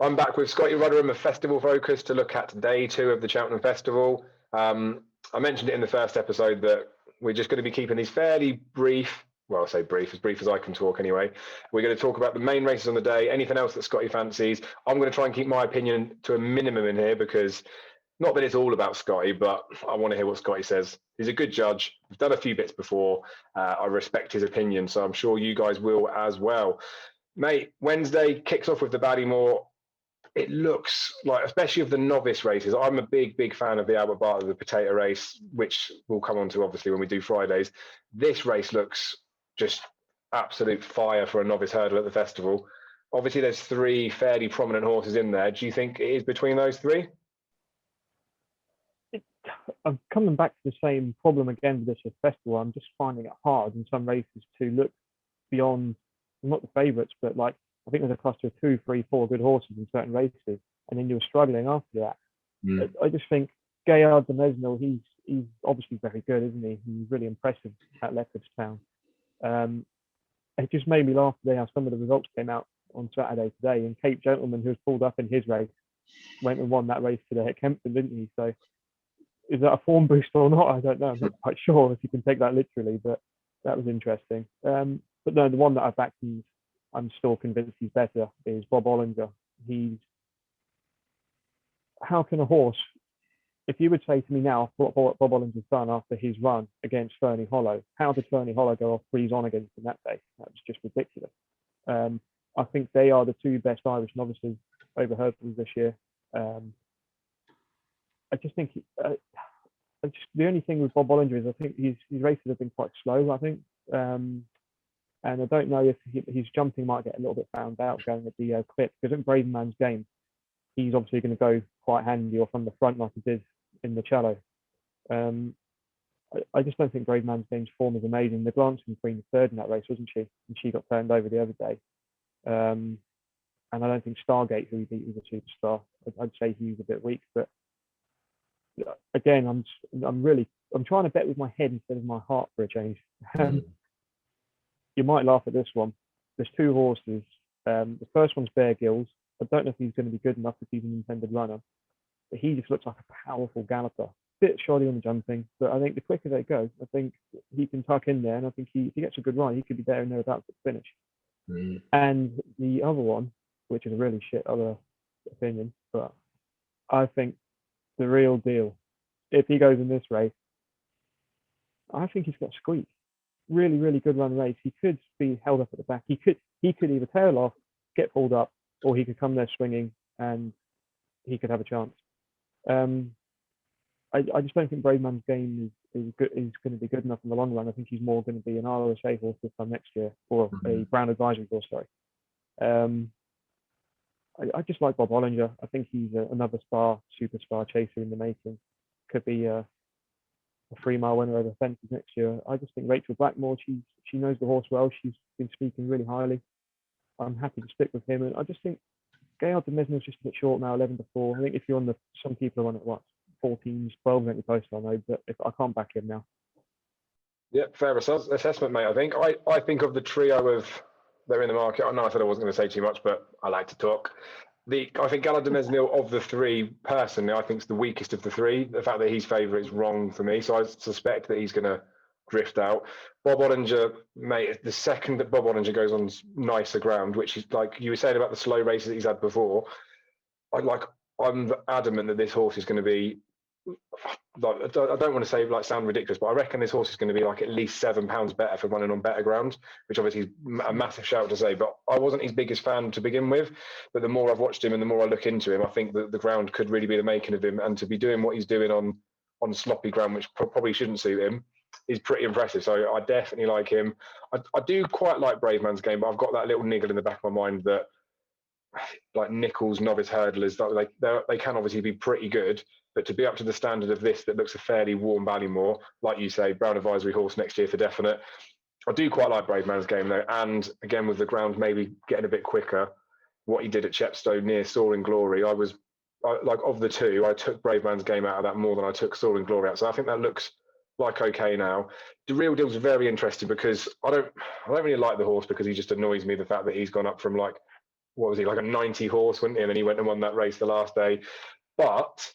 I'm back with Scotty Rudderham of Festival Focus to look at day 2 of the Cheltenham Festival. I mentioned it in the first episode that we're just going to be keeping these fairly brief. Well, I'll say brief as I can talk anyway. We're going to talk about the main races on the day, anything else that Scotty fancies. I'm going to try and keep my opinion to a minimum in here because not that it's all about Scotty, but I want to hear what Scotty says. He's a good judge. We've done a few bits before. I respect his opinion, so I'm sure you guys will as well. Mate, Wednesday kicks off with the Ballymore. It looks like, especially of the novice races, I'm a big fan of the Albert Bartlett, the potato race, which we'll come on to obviously when we do Fridays. This race looks just absolute fire for a novice hurdle at the festival. Obviously, there's 3 fairly prominent horses in there. Do you think it is between those 3? I'm coming back to the same problem again with this festival. I'm just finding it hard in some races to look beyond, not the favourites, but like, I think there's a cluster of 2, 3, 4 good horses in certain races, and then you're struggling after that. I just think Gaillard de Mesnil, he's obviously very good, isn't he? He's really impressive at Leopardstown. It just made me laugh today how some of the results came out on Saturday today, and Cape Gentleman, who was pulled up in his race, went and won that race today at Kempton, didn't he? So is that a form boost or not? I don't know. I'm not quite sure if you can take that literally, but that was interesting. But no, the one that I backed, I'm still convinced he's better, is Bob Ollinger. How can a horse, if you would say to me now what Bob Ollinger's done after his run against Fernie Hollow, how did Fernie Hollow go off 3s on against him that day? That was just ridiculous. I think they are the 2 best Irish novices over hurdles this year. I just think the only thing with Bob Ollinger is I think his races have been quite slow, I think. And I don't know if his jumping might get a little bit found out going at the clip, because in Brave Man's Game, he's obviously going to go quite handy or from the front like he did in the Cello. I just don't think Brave Man's Game's form is amazing. The Glancing Queen was 3rd in that race, wasn't she? And she got turned over the other day. And I don't think Stargate, who he beat, was a superstar. I'd say he was a bit weak, but again, I'm trying to bet with my head instead of my heart for a change. You might laugh at this one. There's 2 horses. The first one's Bear Gills. I don't know if he's going to be good enough if he's an intended runner, but he just looks like a powerful galloper. Bit shoddy on the jumping, but I think the quicker they go, I think he can tuck in there, and I think if he gets a good run, he could be there and thereabouts at the finish. And the other one, which is a really shit other opinion, but I think the real deal, if he goes in this race, I think he's got a squeak. Really good run race. He could be held up at the back. He could either tail off, get pulled up, or he could come there swinging and he could have a chance. I just don't think Brave Man's Game is going to be good enough in the long run. I think he's more going to be an RSA horse this time next year, or a Brown Advisory horse, sorry. I just like Bob Ollinger. I think he's another superstar chaser in the making. Could be a 3-mile winner over fences next year. I just think Rachel Blackmore, she knows the horse well. She's been speaking really highly. I'm happy to stick with him. And I just think Gaillard de Mesnil's just a bit short now, 11-4. I think if you're on some people are on at 14s, 12 at the post, I know, but if I can't back him now. Yeah, fair assessment, mate. I think of the trio of they're in the market. I know I said I wasn't going to say too much, but I like to talk. I think Gaillard de Mesnil of the 3, personally, I think is the weakest of the 3. The fact that he's favourite is wrong for me, so I suspect that he's going to drift out. Bob Ollinger, mate, the second that Bob Ollinger goes on nicer ground, which is like you were saying about the slow races that he's had before, I'm adamant that this horse is going to be, like, I don't want to say sound ridiculous, but I reckon this horse is going to be like at least £7 better for running on better ground, which obviously is a massive shout to say, but I wasn't his biggest fan to begin with. But the more I've watched him and the more I look into him, I think that the ground could really be the making of him, and to be doing what he's doing on sloppy ground, which probably shouldn't suit him, is pretty impressive. So I definitely like him. I do quite like Brave Man's Game, but I've got that little niggle in the back of my mind that like Nichols novice hurdlers, they can obviously be pretty good, but to be up to the standard of this that looks a fairly warm Ballymore, like you say, Brown Advisory horse next year for definite. I do quite like Brave Man's Game though, and again with the ground maybe getting a bit quicker, what he did at Chepstow near Soaring Glory, of the 2, I took Brave Man's Game out of that more than I took Soaring Glory out. So I think that looks like okay now. The Real Deal's very interesting because I don't really like the horse because he just annoys me, the fact that he's gone up from like what was he, like a 90 horse, wasn't he? And then he went and won that race the last day. But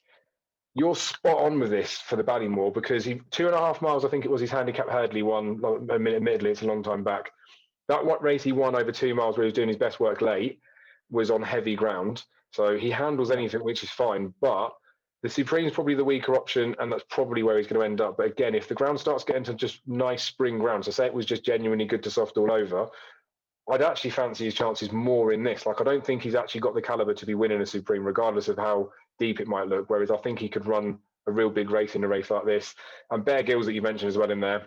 you're spot on with this for the Ballymore, because he 2.5 miles, I think it was, his handicap hurdle won. Admittedly, it's a long time back. That what race he won over 2 miles, where he was doing his best work late, was on heavy ground. So he handles anything, which is fine. But the Supreme is probably the weaker option, and that's probably where he's going to end up. But again, if the ground starts getting to just nice spring ground, so say it was just genuinely good to soft all over, I'd actually fancy his chances more in this. Like, I don't think he's actually got the caliber to be winning a Supreme, regardless of how deep it might look. Whereas I think he could run a real big race in a race like this. And Bear Gills, that you mentioned as well in there,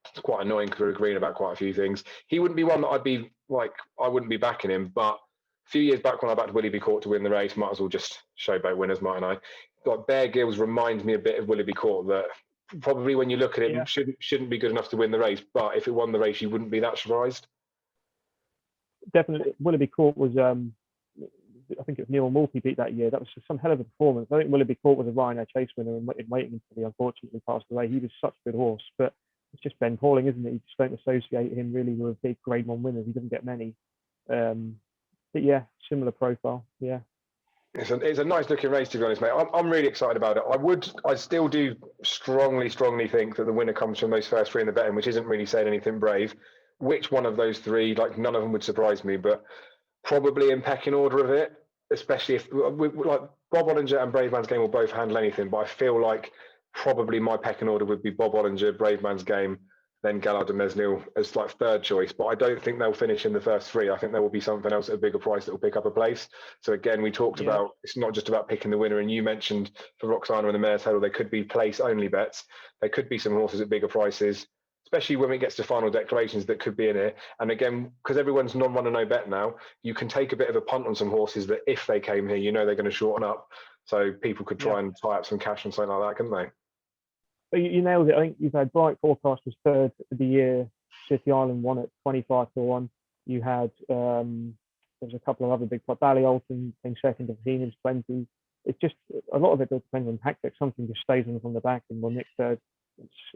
it's quite annoying because we're agreeing about quite a few things. He wouldn't be one that I'd be like, I wouldn't be backing him. But a few years back when I backed Willoughby Court to win the race, might as well just showboat winners, mightn't I? Like, Bear Gills reminds me a bit of Willoughby Court, that probably when you look at it, shouldn't be good enough to win the race. But if it won the race, you wouldn't be that surprised. Definitely, Willoughby Court was. I think it was Neil Mulkey beat that year. That was just some hell of a performance. I think Willoughby Court was a Ryanair Chase winner in waiting until he unfortunately passed away. He was such a good horse, but it's just Ben Pauling, isn't it? You just don't associate him really with big Grade 1 winners. He doesn't get many. But yeah, similar profile. Yeah. It's a nice looking race, to be honest, mate. I'm really excited about it. I still do strongly think that the winner comes from those first three in the betting, which isn't really saying anything brave. Which one of those three? Like, none of them would surprise me, but probably in pecking order of it, especially if like Bob Ollinger and Brave Man's Game will both handle anything. But I feel like probably my pecking order would be Bob Ollinger, Brave Man's Game, then Gallard and Mesnil as like third choice. But I don't think they'll finish in the first three. I think there will be something else at a bigger price that will pick up a place. So again, we talked about, it's not just about picking the winner. And you mentioned for Roxana and the Mare's Hurdle, they could be place only bets. There could be some horses at bigger prices, especially when it gets to final declarations, that could be in it. And again, because everyone's non-run and no bet now, you can take a bit of a punt on some horses that if they came here, you know they're going to shorten up. So people could try and tie up some cash on something like that, couldn't they? You nailed it. I think you've had Bright Forecast was third of the year. City Island won at 25-1. You had there's a couple of other big pots. Ballyalton came second to Phoenix 20. It's just a lot of it depends on tactics. Something just stays on the back and will nick third.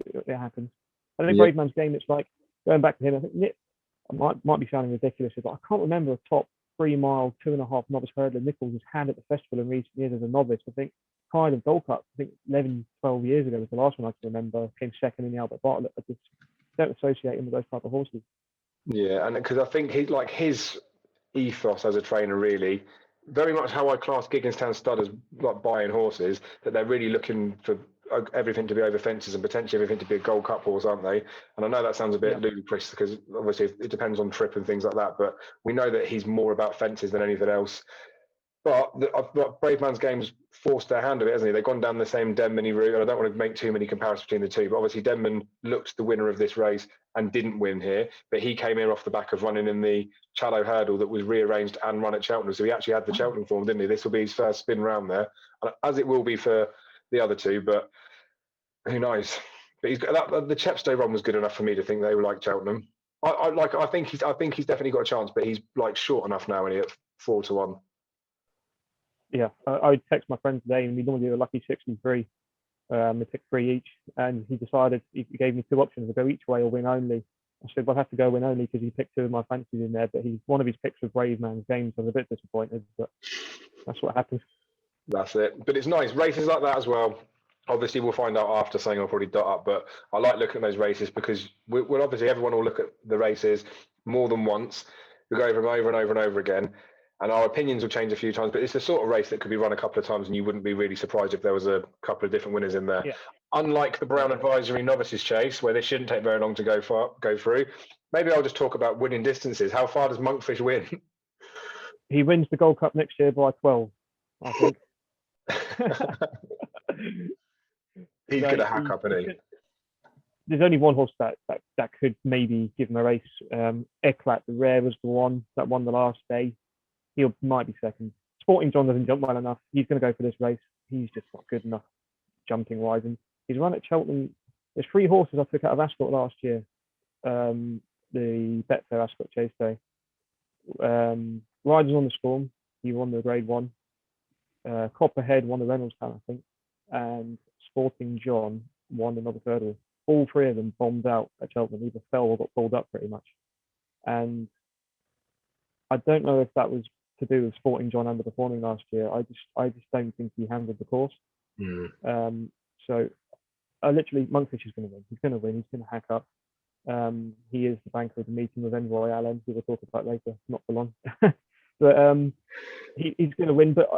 It happens. I think Brave Man's Game, it's like going back to him. I think Nick, I might be sounding ridiculous, but I can't remember a top 3 mile, 2.5 novice hurdler Nichols has had at the festival in recent years as a novice. I think kind of Gold Cup, I think 11, 12 years ago was the last one I can remember. Came second in the Albert Bartlett. I just don't associate him with those type of horses. Yeah, and because I think his ethos as a trainer, really very much how I class Gigginstown Stud as, like, buying horses, that they're really looking for everything to be over fences and potentially everything to be a Gold Cup horse, aren't they? And I know that sounds a bit ludicrous because obviously it depends on trip and things like that, but we know that he's more about fences than anything else. But Brave Man's Game's forced their hand of it, hasn't he? They've gone down the same Denman route, and I don't want to make too many comparisons between the two, but obviously Denman looked the winner of this race and didn't win here, but he came here off the back of running in the Challow Hurdle that was rearranged and run at Cheltenham, so he actually had the Cheltenham form, didn't he? This will be his first spin round there, as it will be for the other two, but who knows? But he's got that, the Chepstow run was good enough for me to think they were like Cheltenham. I think he's definitely got a chance, but he's like short enough now, and he at 4-1. Yeah, I text my friend today, and we normally do a lucky 63. We picked 3 each, and he decided he gave me 2 options: to go each way or win only. I said, well, I'll have to go win only because he picked 2 of my fancies in there, but one of his picks was Brave Man's Game, so I was a bit disappointed, but that's what happens. That's it. But it's nice races like that as well. Obviously, we'll find out after, saying I'll probably dot up, but I like looking at those races because we'll obviously everyone will look at the races more than once. We go over them over and over and over again, and our opinions will change a few times. But it's the sort of race that could be run a couple of times, and you wouldn't be really surprised if there was a couple of different winners in there. Yeah. Unlike the Brown Advisory Novices Chase, where this shouldn't take very long to go through. Maybe I'll just talk about winning distances. How far does Monkfish win? He wins the Gold Cup next year by 12, I think. He's going to hack up, isn't he? There's only one horse that could maybe give him a race. Eclat, the Rare, was the one that won the last day. He might be second. Sporting John doesn't jump well enough. He's going to go for this race. He's just not good enough jumping wise. And he's run at Cheltenham. There's 3 horses I took out of Ascot last year. The Betfair Ascot Chase Day. Riders on the Storm. He won the Grade 1. Copperhead won the Reynolds Town, I think. And Sporting John won another hurdle. All 3 of them bombed out at Cheltenham, either fell or got pulled up pretty much. And I don't know if that was to do with Sporting John underperforming last year. I just don't think he handled the course. So literally, Monkfish is going to win. He's going to win. He's going to hack up. He is the banker of the meeting with Envoy Allen, who we'll talk about later, not for long. But he's going to win. But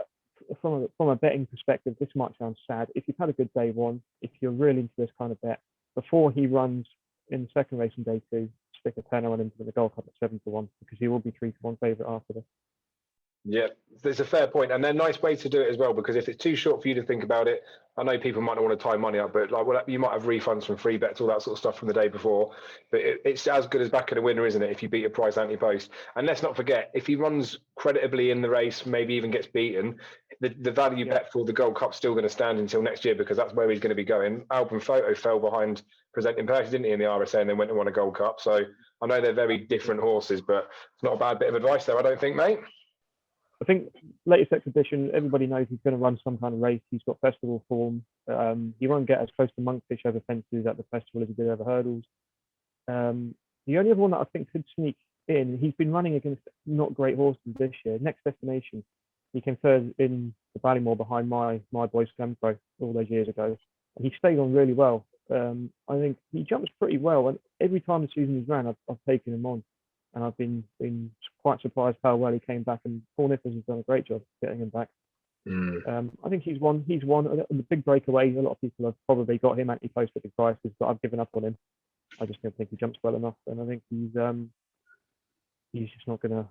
from a betting perspective, this might sound sad. If you've had a good day one, if you're really into this kind of bet, before he runs in the second race in day two, stick a tenner on him to win the Gold Cup at 7-1, because he will be 3-1 favourite after this. Yeah, there's a fair point, and they're nice way to do it as well. Because if it's too short for you to think about it, I know people might not want to tie money up, but you might have refunds from free bets, all that sort of stuff from the day before. But it's as good as backing a winner, isn't it? If you beat a price anti-post, and let's not forget, if he runs creditably in the race, maybe even gets beaten, the value bet for the Gold Cup's still going to stand until next year, because that's where he's going to be going. Album Photo fell behind Presenting Percy, didn't he, in the RSA, and then went and won a Gold Cup. So I know they're very different horses, but it's not a bad bit of advice there, I don't think, mate. I think latest exhibition, everybody knows he's going to run some kind of race. He's got festival form. He won't get as close to Monkfish over fences at the festival as he did over hurdles. The only other one that I think could sneak in, he's been running against not great horses this year. Next Destination, he came third in the Ballymore behind my boy Scampo all those years ago. And he stayed on really well. I think he jumps pretty well, and every time the season has ran, I've taken him on. And I've been quite surprised how well he came back, and Paul Nichols has done a great job getting him back. I think he's won the big breakaway. A lot of people have probably got him anti-post at big prices, but I've given up on him. I just don't think he jumps well enough, and I think he's just not gonna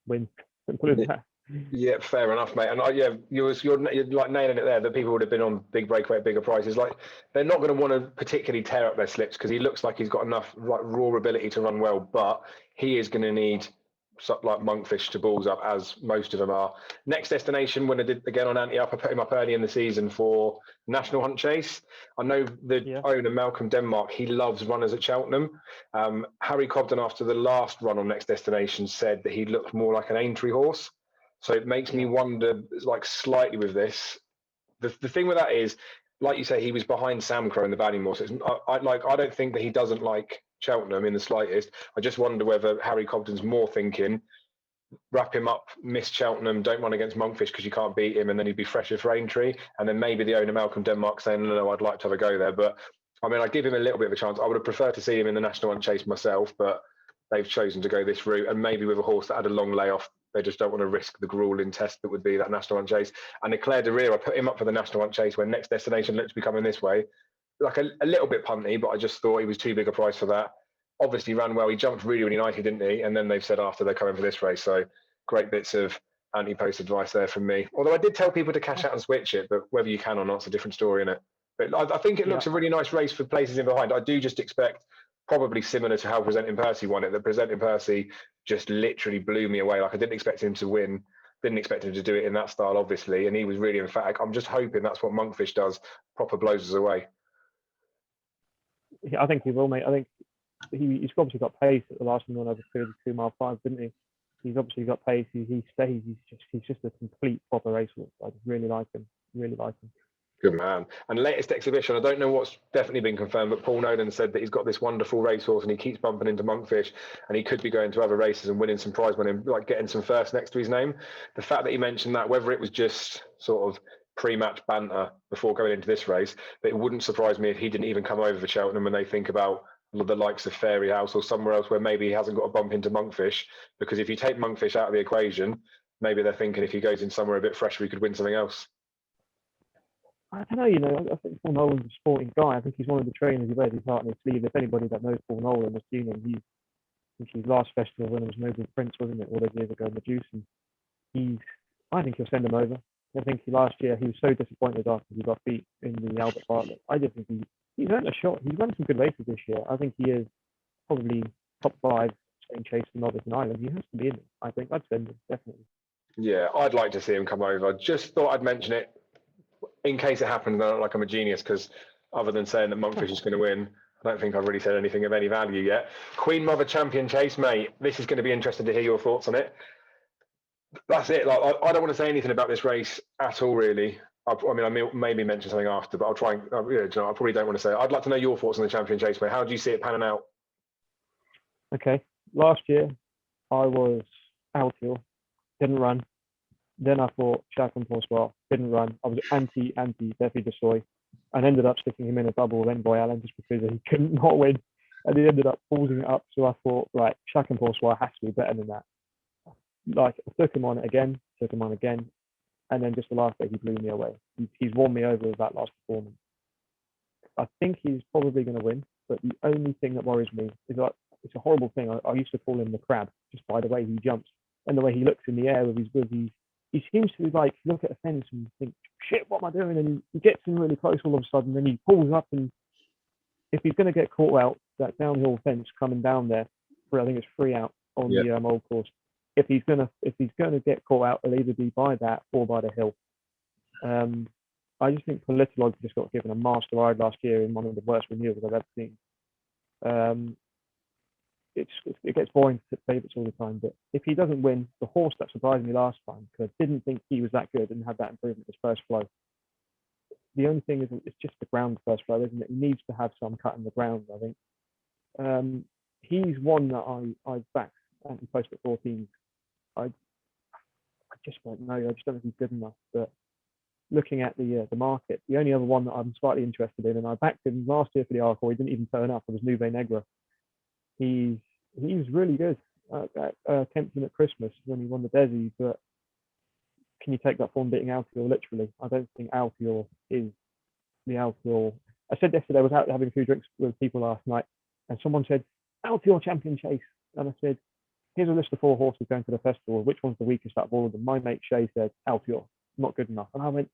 win. Simple as that. Yeah, fair enough, mate. And you're like nailing it there. That people would have been on big breakaway at bigger prices. Like, they're not going to want to particularly tear up their slips, because he looks like he's got enough like raw ability to run well, but he is going to need like Monkfish to balls up, as most of them are. Next Destination, when I did again on anti-up, I put him up early in the season for National Hunt Chase. I know the owner, Malcolm Denmark, he loves runners at Cheltenham. Harry Cobden, after the last run on Next Destination, said that he looked more like an Aintree horse. So it makes me wonder, like, slightly with this. The thing with that is, like you say, he was behind Sam Crow in the Ballymore. So I don't think that he doesn't like Cheltenham in the slightest. I just wonder whether Harry Cobden's more thinking, wrap him up, miss Cheltenham, don't run against Monkfish because you can't beat him, and then he'd be fresher for Aintree. And then maybe the owner, Malcolm Denmark, saying, no, I'd like to have a go there. But I mean, I'd give him a little bit of a chance. I would have preferred to see him in the National Hunt Chase myself, but they've chosen to go this route, and maybe with a horse that had a long layoff, they just don't want to risk the grueling test that would be that National Hunt Chase. And Eclair de Rire, I put him up for the National Hunt Chase when Next Destination looks to be coming this way. Like a little bit punty, but I just thought he was too big a price for that. Obviously ran well. He jumped really, really nicely, didn't he? And then they've said after they're coming for this race. So great bits of anti-post advice there from me. Although I did tell people to cash out and switch it, but whether you can or not is a different story, innit? But I think it looks a really nice race for places in behind. I do just expect, probably similar to how Presenting Percy won it, that Presenting Percy just literally blew me away. Like, I didn't expect him to win, didn't expect him to do it in that style, obviously, and he was really emphatic. I'm just hoping that's what Monkfish does, proper blows us away. I think he will, mate. I think he's obviously got pace at the last one over 32 mile 5, didn't he? He's obviously got pace. He stays. He's just a complete proper racehorse. I just really like him. Good man. And latest exhibition, I don't know what's definitely been confirmed, but Paul Nolan said that he's got this wonderful racehorse and he keeps bumping into Monkfish, and he could be going to other races and winning some prize money, like getting some first next to his name. The fact that he mentioned that, whether it was just sort of pre-match banter before going into this race, but it wouldn't surprise me if he didn't even come over for Cheltenham when they think about the likes of Fairy House or somewhere else where maybe he hasn't got to bump into Monkfish. Because if you take Monkfish out of the equation, maybe they're thinking if he goes in somewhere a bit fresher, he could win something else. I don't know, I think Paul Nolan's a sporting guy. I think he's one of the trainers who wears his heart on his sleeve. If anybody that knows Paul Nolan has seen him, his last festival when it was Noble Prince, wasn't it, all those years ago in the Juice, and I think he'll send him over. I think last year he was so disappointed after he got beat in the Albert Bartlett. I just think he's earned a shot. He's run some good races this year. I think he is probably top 5 Spain Chase for Novice in Ireland. He has to be in it. I think I'd send him, definitely. Yeah, I'd like to see him come over. Just thought I'd mention it in case it happens. I don't like I'm a genius, because other than saying that Monkfish is going to win, I don't think I've really said anything of any value yet. Queen Mother Champion Chase, mate. This is going to be interesting to hear your thoughts on it. That's it. Like, I don't want to say anything about this race at all, really. I may maybe mention something after, but I'll try and, I probably don't want to say it. I'd like to know your thoughts on the Champion Chase, mate. How do you see it panning out? Okay. Last year, I was Altior. didn't run. Then I thought Chacon Francois didn't run. I was anti Defi de Soy, and ended up sticking him in a double with Envoy Allen just because he couldn't not win, and he ended up pausing it up. So I thought, right, Chacon Francois has to be better than that. Like, I took him on again, and then just the last day he blew me away. He's won me over with that last performance. I think he's probably going to win, but the only thing that worries me is that it's a horrible thing. I used to call him the crab just by the way he jumps and the way he looks in the air with his he seems to like look at a fence and think, shit, what am I doing? And he gets in really close all of a sudden, and he pulls up, and if he's going to get caught out, that downhill fence coming down there, I think it's 3 out on the old course. If he's gonna get caught out, it'll either be by that or by the hill. I just think Politolog just got given a master ride last year in one of the worst renewals I've ever seen. It gets boring to favourites all the time, but if he doesn't win, the horse that surprised me last time, because I didn't think he was that good and had that improvement his first flow. The only thing is it's just the ground first flow, isn't it? He needs to have some cut in the ground, I think. He's one that I've backed and post at 14. I just don't know. I just don't think he's good enough. But looking at the market, the only other one that I'm slightly interested in, and I backed him last year for the Arco, he didn't even turn up, it was Nube Negra. He's really good at Kempton at Christmas when he won the Desi, but can you take that form beating Altior literally? I don't think Altior is the Altior. I said yesterday I was out having a few drinks with people last night, and someone said, Altior Champion Chase. And I said, here's a list of 4 horses going to the festival. Which one's the weakest out of all of them? My mate Shay said, Altior, not good enough. And I went,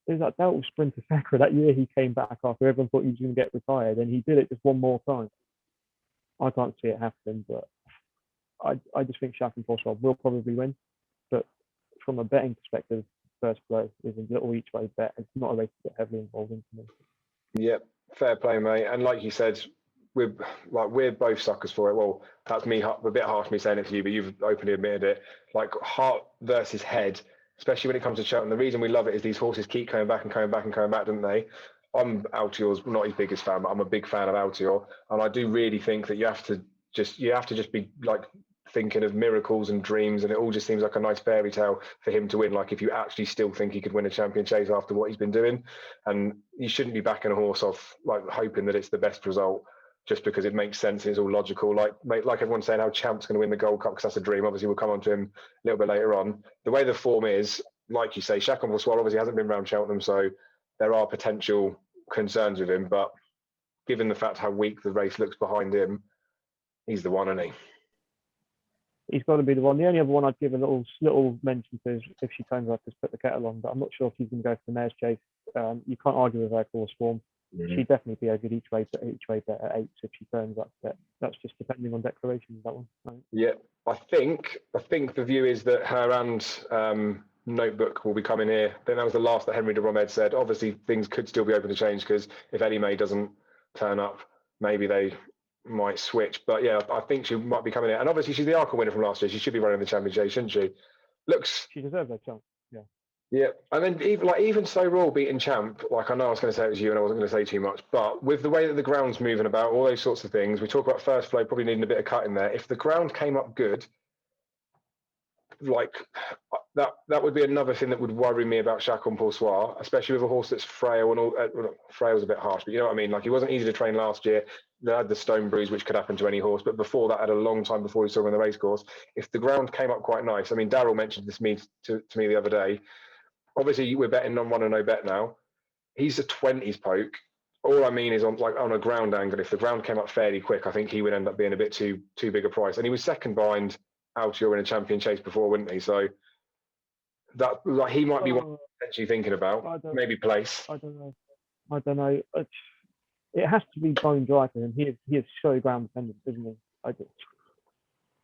there's that Delta Sprinter Sacra. That year he came back after everyone thought he was going to get retired, and he did it just one more time. I can't see it happening, but I just think Chacon Francois will probably win. But from a betting perspective, first play is a little each way bet. It's not a race to get heavily involved in for me. Yep, fair play, mate. And like you said, we're both suckers for it. Well, that's me, a bit harsh me saying it to you, but you've openly admitted it. Like heart versus head, especially when it comes to Cheltenham. The reason we love it is these horses keep coming back and coming back and coming back, don't they? I'm Altior's not his biggest fan, but I'm a big fan of Altior, and I do really think that you have to just be like thinking of miracles and dreams, and it all just seems like a nice fairy tale for him to win. Like if you actually still think he could win a champion chase after what he's been doing, and you shouldn't be backing a horse off like hoping that it's the best result just because it makes sense. It's all logical. Like everyone's saying how Champ's going to win the Gold Cup because that's a dream. Obviously, we'll come on to him a little bit later on. The way the form is, like you say, Chacon Francois obviously hasn't been around Cheltenham, so there are potential concerns with him, but given the fact how weak the race looks behind him, he's the one, isn't he? He's got to be the one. The only other one I'd give a little mention to is if she turns up, is Put the Kettle On, but I'm not sure if she's going to go for the Mare's Chase. You can't argue with her course form. Mm-hmm. She'd definitely be a good each way bet at 8 if she turns up. But that's just depending on declarations, that one. Right? Yeah, I think the view is that her and Notebook will be coming here. I think that was the last that Henry de Romed said. Obviously, things could still be open to change because if Ellie Mae doesn't turn up, maybe they might switch. But yeah, I think she might be coming here. And obviously, she's the Arco winner from last year. She should be running the championship, shouldn't she? She deserves that chance. Yeah. Yeah, and then even So Royal beating Champ, like I know I was going to say it was you and I wasn't going to say too much, but with the way that the ground's moving about, all those sorts of things, we talk about first flow probably needing a bit of cut in there. If the ground came up good, like that would be another thing that would worry me about Chacon Francois, especially with a horse that's frail and all. Frail's a bit harsh, but you know what I mean. Like he wasn't easy to train last year. They had the stone bruise, which could happen to any horse, but before that, had a long time before he saw him on the race course. If the ground came up quite nice, I mean, Darryl mentioned this to me the other day. Obviously, we're betting on one and no bet now. He's a 20s poke. All I mean is on a ground angle. If the ground came up fairly quick, I think he would end up being a bit too big a price. And he was second behind Altior in a champion chase before, wouldn't he? So that he might be one potentially thinking about. Maybe place. I don't know. It has to be bone dry for him. He is so ground dependent, isn't he?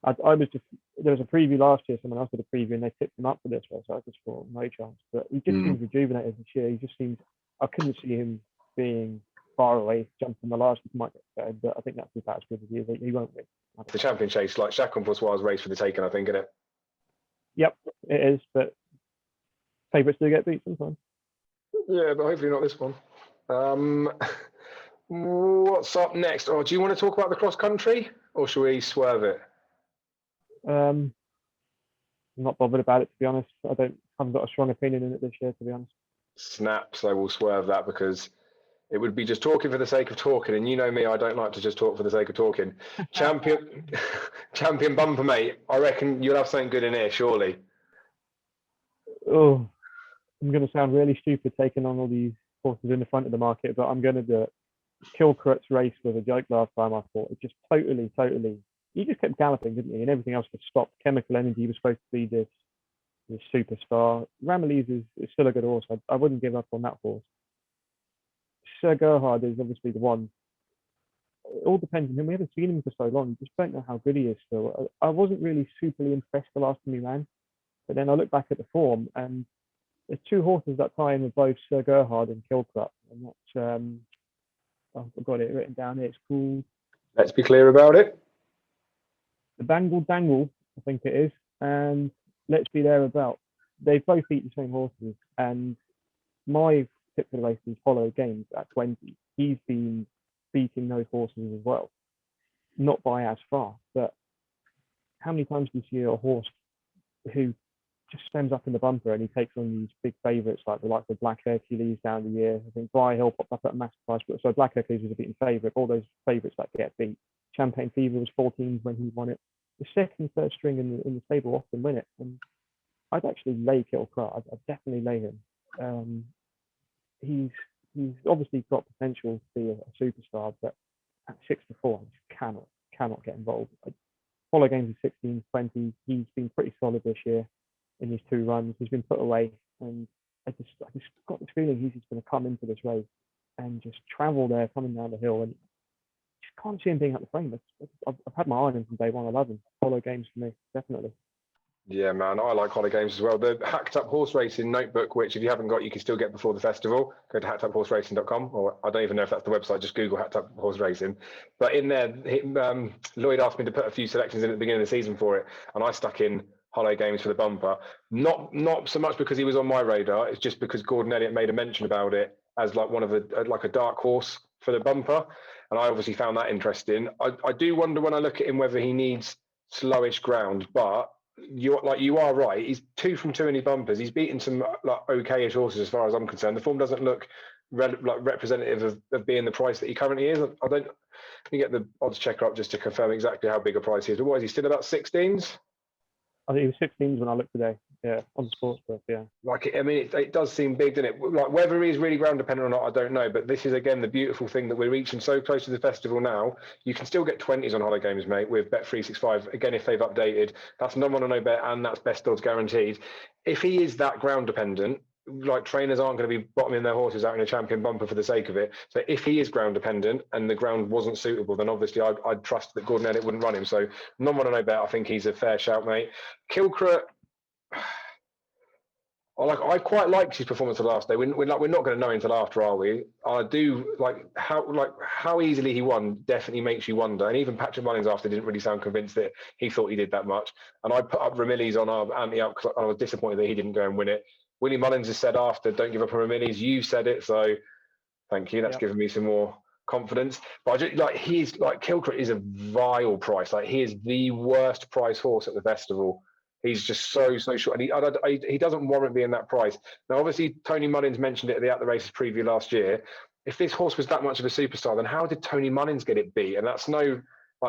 I was just, there was a preview last year, someone else did a preview and they tipped him up for this race, so I just thought no chance. But he just seems rejuvenated this year. He just seems, I couldn't see him being far away, jumping the last, might get better, but I think that's about as good as he is. He won't win. The champion chase, like Chacon Francois' race for the taking, I think, isn't it? Yep, it is, but favourites do get beat sometimes. Yeah, but hopefully not this one. What's up next? Oh, do you want to talk about the cross country or shall we swerve it? I'm not bothered about it, to be honest. Haven't got a strong opinion in it this year, to be honest. Snaps, I will swerve that because it would be just talking for the sake of talking, and you know me, I don't like to just talk for the sake of talking. Champion, champion bumper, mate. I reckon you'll have something good in here, surely. Oh, I'm going to sound really stupid taking on all these horses in the front of the market, but I'm going to do it. Kilcrut's race was a joke last time, I thought. It just totally. He just kept galloping, didn't he? And everything else just stopped. Chemical Energy was supposed to be this superstar. Ramillies is still a good horse. I wouldn't give up on that horse. Sir Gerhard is obviously the one. It all depends on him. We haven't seen him for so long. You just don't know how good he is still. I wasn't really superly impressed the last time he ran, but then I look back at the form, and there's two horses that tie in with both Sir Gerhard and Kilcrut, and that's I've got it written down here. It's called Let's be clear about it. the Bangle Dangle, I think it is, and Let's Be Thereabout. They both beat the same horses, and my tip for the race is Hollow Games at 20. He's been beating those horses as well, not by as far, but how many times do you see a horse who just stems up in the bumper and he takes on these big favourites like the likes of Black Hercules down the year? I think Briar Hill popped up at a massive price, but so Black Hercules was a beaten favourite. All those favourites that get beat. Champagne Fever was 14 when he won it. The second, third string in the stable often win it, and I'd actually lay Kilcrut. I'd definitely lay him. He's obviously got potential to be a superstar, but at 6-4, I just cannot get involved. Follow Games is 16-20. He's been pretty solid this year in his two runs. He's been put away, and I just got this feeling he's just going to come into this race and just travel there, coming down the hill, and just can't see him being at the frame. I've had my eye on him from day one. I love him. Follow Games for me, definitely. Yeah, man, I like Hollow Games as well. The Hacked Up Horse Racing notebook, which if you haven't got, you can still get before the festival. Go to hackedupHorseRacing.com, or I don't even know if that's the website. Just Google Hacked Up Horse Racing. But in there, Lloyd asked me to put a few selections in at the beginning of the season for it, and I stuck in Hollow Games for the bumper. Not so much because he was on my radar. It's just because Gordon Elliott made a mention about it as like one of the like a dark horse for the bumper, and I obviously found that interesting. I do wonder when I look at him whether he needs slowish ground, but you are right. He's 2 from 2 in his bumpers. He's beaten some like okay-ish horses as far as I'm concerned. The form doesn't look representative of being the price that he currently is. I don't. Let me get the odds checker up just to confirm exactly how big a price he is. But what is he still about 16s? I think he was 16s when I looked today. Yeah, on Sportsbook. Yeah. Like, I mean, it does seem big, doesn't it? Like, whether he is really ground dependent or not, I don't know. But this is, again, the beautiful thing that we're reaching so close to the festival now. You can still get 20s on Hollow Games, mate, with Bet365. Again, if they've updated, that's no one to no bet, and that's best odds guaranteed. If he is that ground dependent, like, trainers aren't going to be bottoming their horses out in a champion bumper for the sake of it. So if he is ground dependent and the ground wasn't suitable, then obviously I'd trust that Gordon Elliott wouldn't run him. So no one to no bet. I think he's a fair shout, mate. Kilcrut. I quite liked his performance the last day. We're not going to know until after, are we? I do like how easily he won. Definitely makes you wonder. And even Patrick Mullins after didn't really sound convinced that he thought he did that much. And I put up Ramillies on our anti-up because I was disappointed that he didn't go and win it. Willie Mullins has said after, "Don't give up on Ramillies." You said it, so thank you. That's given me some more confidence. But I just he's like Kilcrut is a vile price. Like, he is the worst price horse at the festival. He's just so short, and he doesn't warrant being that price. Now, obviously, Tony Mullins mentioned it at the Races preview last year. If this horse was that much of a superstar, then how did Tony Mullins get it beat? And that's no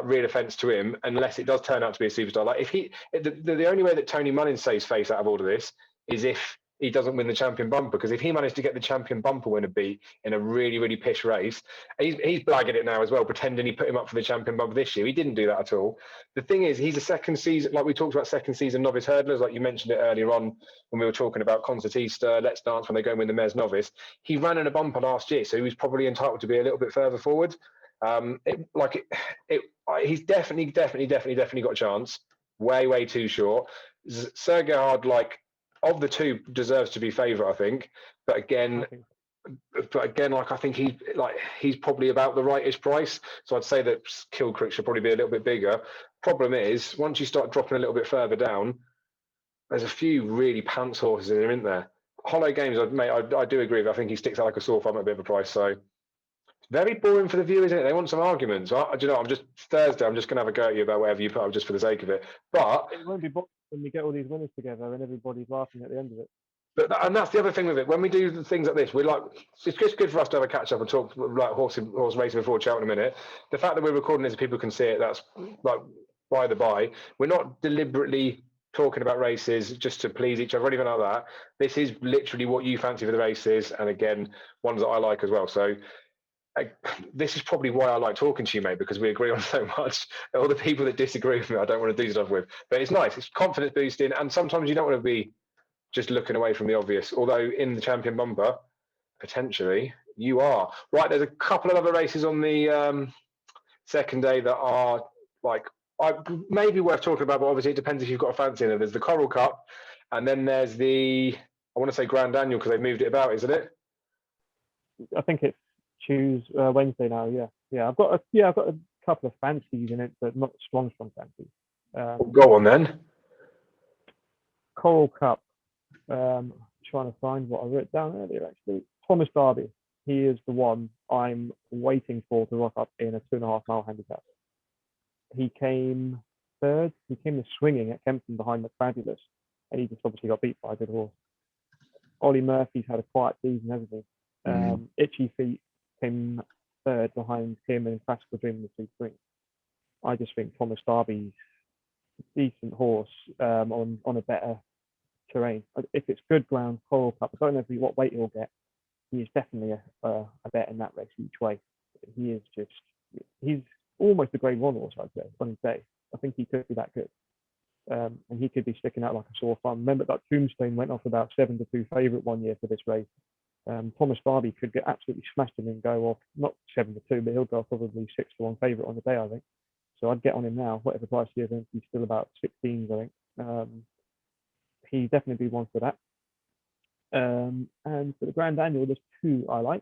real offence to him, unless it does turn out to be a superstar. Like, the only way that Tony Mullins saves face out of all of this is if he doesn't win the champion bumper, because if he managed to get the champion bumper winner beat in a really, really pish race, he's blagging it now as well, pretending he put him up for the champion bumper this year. He didn't do that at all. The thing is, he's a second season, like we talked about second season novice hurdlers, like you mentioned it earlier on when we were talking about Concertista, Let's Dance, when they go and win the Mares Novice. He ran in a bumper last year, so he was probably entitled to be a little bit further forward. He's definitely got a chance. Way too short. Sir Gerhard, of the two, deserves to be favourite, I think. But again, I think he's probably about the rightish price. So I'd say that Kilcrut should probably be a little bit bigger. Problem is, once you start dropping a little bit further down, there's a few really pants horses in there, isn't there? Hollow Games, I do agree with. I think he sticks out like a sore thumb at a bit of a price. So very boring for the viewers, isn't it? They want some arguments. I'm just Thursday. I'm just going to have a go at you about whatever you put up just for the sake of it. But it won't be boring when we get all these winners together and everybody's laughing at the end of it. And that's the other thing with it. When we do things like this, we're like, it's just good for us to have a catch up and talk like horse racing before Cheltenham a minute. The fact that we're recording this so people can see it, that's like by the by. We're not deliberately talking about races just to please each other or anything like that. This is literally what you fancy for the races, and again, ones that I like as well. So this is probably why I like talking to you, mate, because we agree on so much. All the people that disagree with me, I don't want to do stuff with. But it's nice. It's confidence boosting, and sometimes you don't want to be just looking away from the obvious. Although in the champion bumper, potentially you are right. There's a couple of other races on the second day that are like maybe worth talking about, but obviously it depends if you've got a fancy in it. There's the Coral Cup, and then there's the, I want to say Grand Annual because they've moved it about, isn't it? I think it's Wednesday now. Yeah. I've got a couple of fancies in it, but not strong fancies. Go on then. Coral Cup. Trying to find what I wrote down earlier. Actually, Thomas Darby. He is the one I'm waiting for to rock up in a 2.5 mile handicap. He came third. He came swinging at Kempton behind McFabulous, and he just obviously got beat by a good horse. Ollie Murphy's had a quiet season, hasn't he? Itchy Feet came third behind him and Classical Dream in the 2 Springs. I just think Thomas Darby's a decent horse on a better terrain. If it's good ground, Coral Cup, I don't know what weight he'll get. He is definitely a bet in that race each way. He's almost a grade 1 horse, I'd say, on his day. I think he could be that good. And he could be sticking out like a sore thumb. Remember that Tombstone went off about 7-2 favourite one year for this race. Thomas Darby could get absolutely smashed and go off, not 7-2, but he'll go off probably 6-1 favourite on the day, I think. So I'd get on him now, whatever price he is. I think he's still about 16s, I think. He'd definitely be one for that. And for the Grand Annual, there's 2 I like.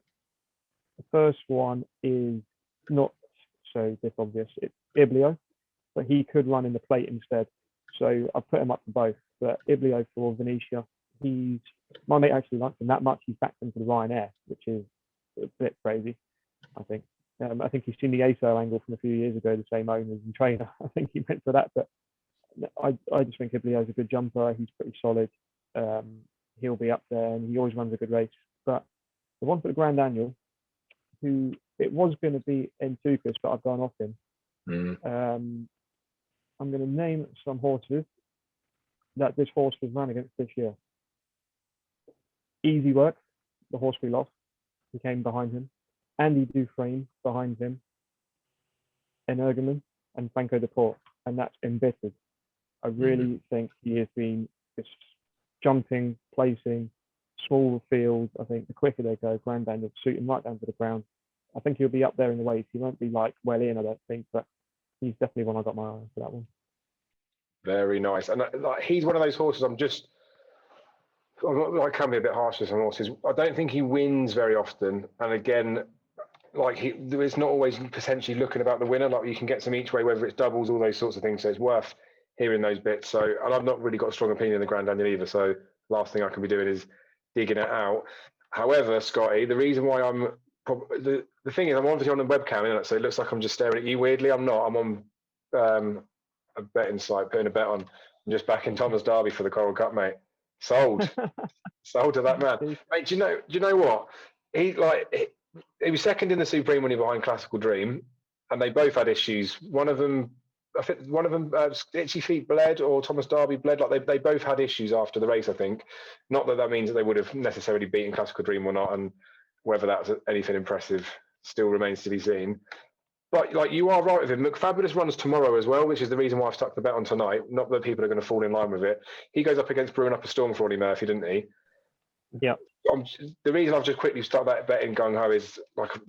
The first one is not so obvious. It's Iblio, but he could run in the plate instead. So I've put him up for both. But Iblio for Venetia, my mate actually likes him that much. He's backed him to the Ryanair, which is a bit crazy, I think. I think he's seen the ASO angle from a few years ago, the same owners and trainer. I think he went for that. But I just think Iblio's a good jumper. He's pretty solid. He'll be up there, and he always runs a good race. But the one for the Grand Annual, who it was going to be Entukas, but I've gone off him. I'm going to name some horses that this horse was run against this year. Easy Work, the horse we lost, he came behind him. Andy Dufresne behind him. Energumen and Franco de Port, and that's Embittered. I really think he has been just jumping, placing, small fields. I think the quicker they go, Grand Annual suit him right down to the ground. I think he'll be up there in the weights. He won't be like well in, I don't think, but he's definitely one I got my eye on for that one. Very nice. And he's one of those horses I can be a bit harsh with some horses. I don't think he wins very often. And again, it's not always potentially looking about the winner. Like you can get some each way, whether it's doubles, all those sorts of things. So it's worth hearing those bits. So, and I've not really got a strong opinion of the Grand Annual either. So last thing I can be doing is digging it out. However, Scotty, the reason why the thing is I'm obviously on the webcam, isn't it? So it looks like I'm just staring at you weirdly. I'm not. I'm on a betting site, putting a bet on. I'm just backing Thomas Darby for the Coral Cup, mate. Sold. Sold to that man. Mate, do you know what? He was second in the Supreme when he was behind Classical Dream, and they both had issues. One of them, Itchy Feet bled, or Thomas Darby bled. Like they both had issues after the race, I think. Not that means that they would have necessarily beaten Classical Dream or not, and whether that's anything impressive still remains to be seen. But you are right with him. McFabulous runs tomorrow as well, which is the reason why I've stuck the bet on tonight. Not that people are going to fall in line with it. He goes up against Brewing Up a Storm for Ollie Murphy, didn't he? Yeah. The reason I've just quickly started that bet in gung ho is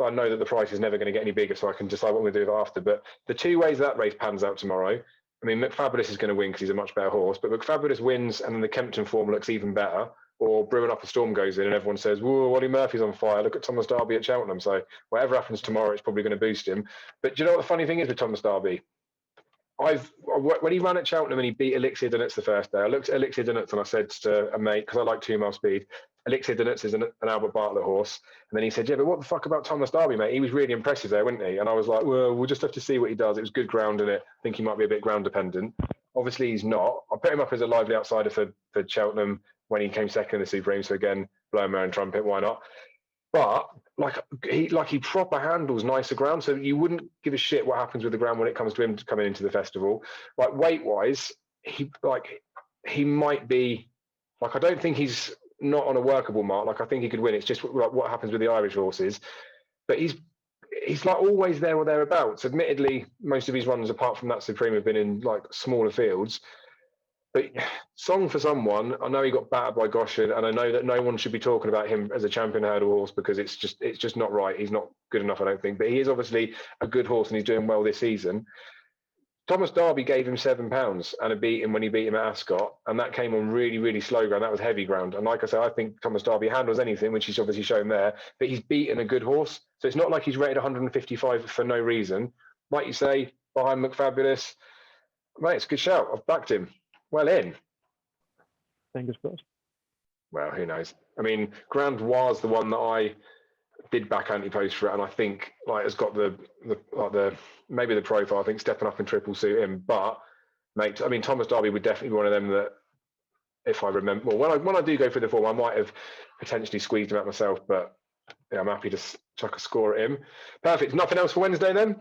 I know that the price is never going to get any bigger, so I can decide what I'm going to do with it after. But the 2 ways that race pans out tomorrow, I mean, McFabulous is going to win because he's a much better horse, but McFabulous wins and then the Kempton form looks even better. Or Brewing Up a Storm goes in and everyone says, whoa, Ollie Murphy's on fire. Look at Thomas Darby at Cheltenham. So whatever happens tomorrow, it's probably going to boost him. But do you know what the funny thing is with Thomas Darby? When he ran at Cheltenham and he beat Elixir Donuts the first day, I looked at Elixir Donuts and I said to a mate, because I like 2 mile speed, Elixir Donuts is an Albert Bartlett horse. And then he said, yeah, but what the fuck about Thomas Darby, mate? He was really impressive there, wasn't he? And I was like, well, we'll just have to see what he does. It was good ground in it. I think he might be a bit ground dependent. Obviously, he's not. I put him up as a lively outsider for Cheltenham when he came second in the Supreme. So again, blow my own trumpet, why not? But he proper handles nicer ground, so you wouldn't give a shit what happens with the ground when it comes to him coming into the festival. Like weight wise, he might be I don't think he's not on a workable mark. Like I think he could win. It's just like what happens with the Irish horses, but he's like always there or thereabouts. Admittedly, most of his runs apart from that Supreme have been in like smaller fields. But Song for Someone, I know he got battered by Goshen, and I know that no one should be talking about him as a champion hurdle horse because it's just not right. He's not good enough, I don't think. But he is obviously a good horse and he's doing well this season. Thomas Darby gave him £7 and a beating when he beat him at Ascot, and that came on really, really slow ground. That was heavy ground. And like I said, I think Thomas Darby handles anything, which he's obviously shown there, but he's beaten a good horse. So it's not like he's rated 155 for no reason. Like you say, behind McFabulous, mate, it's a good shout. I've backed him. Well in. Fingers crossed. Well, who knows? I mean, Grand was the one that I did back anti-post for it, and I think has got the maybe the profile. I think stepping up in triple suit him, but mate, I mean Thomas Darby would definitely be one of them that, if I remember, well, when I do go through the form, I might have potentially squeezed him out myself, but yeah, I'm happy to chuck a score at him. Perfect. Nothing else for Wednesday then?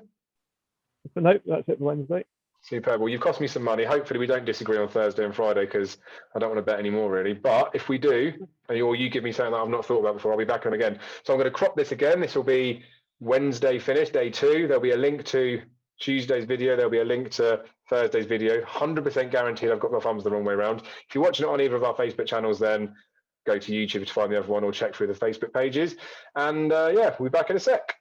But no, that's it for Wednesday. Superb. Well, you've cost me some money. Hopefully we don't disagree on Thursday and Friday because I don't want to bet anymore really. But if we do, or you give me something that I've not thought about before, I'll be back on again. So I'm going to crop this again. This will be Wednesday finish, day 2. There'll be a link to Tuesday's video. There'll be a link to Thursday's video. 100% guaranteed I've got my thumbs the wrong way around. If you're watching it on either of our Facebook channels, then go to YouTube to find the other one or check through the Facebook pages. And yeah, we'll be back in a sec.